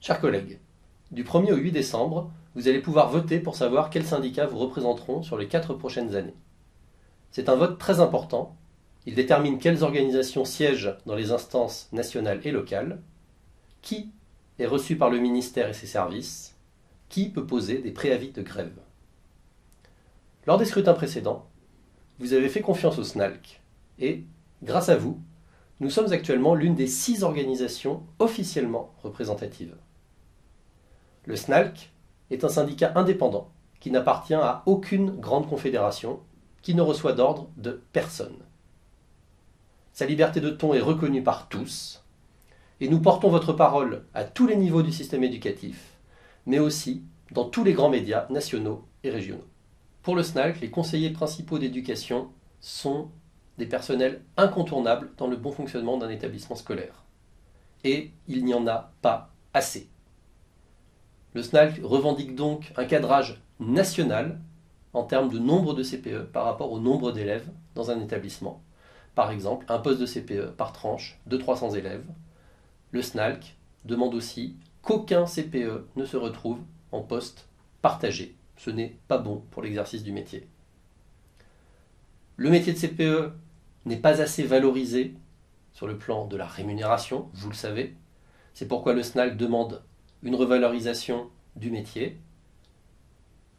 Chers collègues, du 1er au 8 décembre, vous allez pouvoir voter pour savoir quels syndicats vous représenteront sur les 4 prochaines années. C'est un vote très important. Il détermine quelles organisations siègent dans les instances nationales et locales, qui est reçu par le ministère et ses services, qui peut poser des préavis de grève. Lors des scrutins précédents, vous avez fait confiance au SNALC et, grâce à vous, nous sommes actuellement l'une des 6 organisations officiellement représentatives. Le SNALC est un syndicat indépendant qui n'appartient à aucune grande confédération, qui ne reçoit d'ordre de personne. Sa liberté de ton est reconnue par tous, et nous portons votre parole à tous les niveaux du système éducatif, mais aussi dans tous les grands médias nationaux et régionaux. Pour le SNALC, les conseillers principaux d'éducation sont des personnels incontournables dans le bon fonctionnement d'un établissement scolaire. Et il n'y en a pas assez. Le SNALC revendique donc un cadrage national en termes de nombre de CPE par rapport au nombre d'élèves dans un établissement. Par exemple, un poste de CPE par tranche de 300 élèves. Le SNALC demande aussi qu'aucun CPE ne se retrouve en poste partagé. Ce n'est pas bon pour l'exercice du métier. Le métier de CPE n'est pas assez valorisé sur le plan de la rémunération, vous le savez. C'est pourquoi le SNALC demande une revalorisation du métier.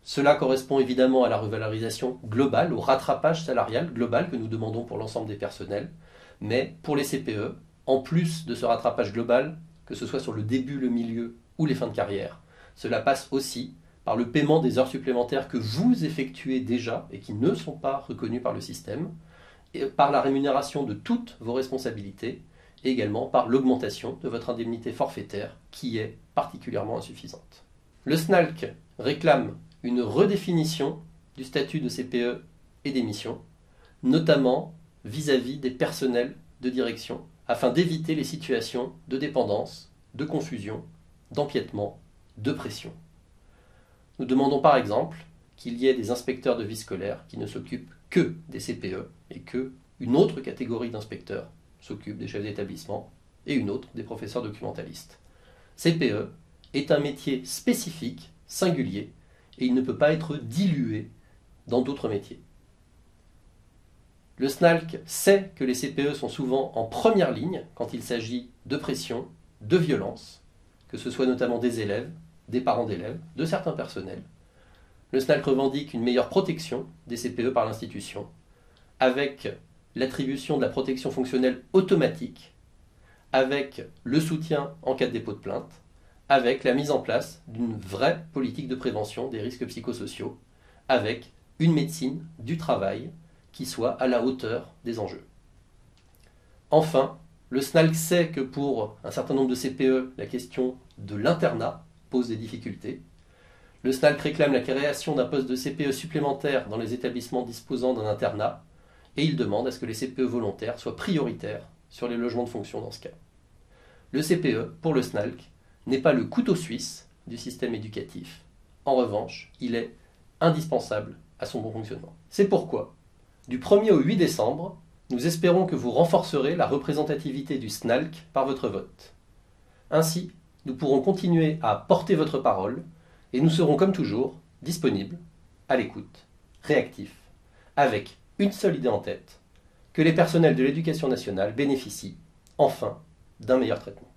Cela correspond évidemment à la revalorisation globale, au rattrapage salarial global que nous demandons pour l'ensemble des personnels. Mais pour les CPE, en plus de ce rattrapage global, que ce soit sur le début, le milieu ou les fins de carrière, cela passe aussi par le paiement des heures supplémentaires que vous effectuez déjà et qui ne sont pas reconnues par le système, et par la rémunération de toutes vos responsabilités, et également par l'augmentation de votre indemnité forfaitaire qui est particulièrement insuffisante. Le SNALC réclame une redéfinition du statut de CPE et des missions, notamment vis-à-vis des personnels de direction, afin d'éviter les situations de dépendance, de confusion, d'empiètement, de pression. Nous demandons par exemple qu'il y ait des inspecteurs de vie scolaire qui ne s'occupent que des CPE et qu'une autre catégorie d'inspecteurs s'occupe des chefs d'établissement et une autre des professeurs documentalistes. CPE est un métier spécifique, singulier, et il ne peut pas être dilué dans d'autres métiers. Le SNALC sait que les CPE sont souvent en première ligne quand il s'agit de pression, de violence, que ce soit notamment des élèves, des parents d'élèves, de certains personnels. Le SNALC revendique une meilleure protection des CPE par l'institution, avec l'attribution de la protection fonctionnelle automatique, avec le soutien en cas de dépôt de plainte, avec la mise en place d'une vraie politique de prévention des risques psychosociaux, avec une médecine du travail qui soit à la hauteur des enjeux. Enfin, le SNALC sait que pour un certain nombre de CPE, la question de l'internat pose des difficultés. Le SNALC réclame la création d'un poste de CPE supplémentaire dans les établissements disposant d'un internat, et il demande à ce que les CPE volontaires soient prioritaires sur les logements de fonction dans ce cas. Le CPE, pour le SNALC, n'est pas le couteau suisse du système éducatif. En revanche, il est indispensable à son bon fonctionnement. C'est pourquoi, du 1er au 8 décembre, nous espérons que vous renforcerez la représentativité du SNALC par votre vote. Ainsi, nous pourrons continuer à porter votre parole et nous serons comme toujours disponibles, à l'écoute, réactifs, avec une seule idée en tête, que les personnels de l'éducation nationale bénéficient, enfin, d'un meilleur traitement.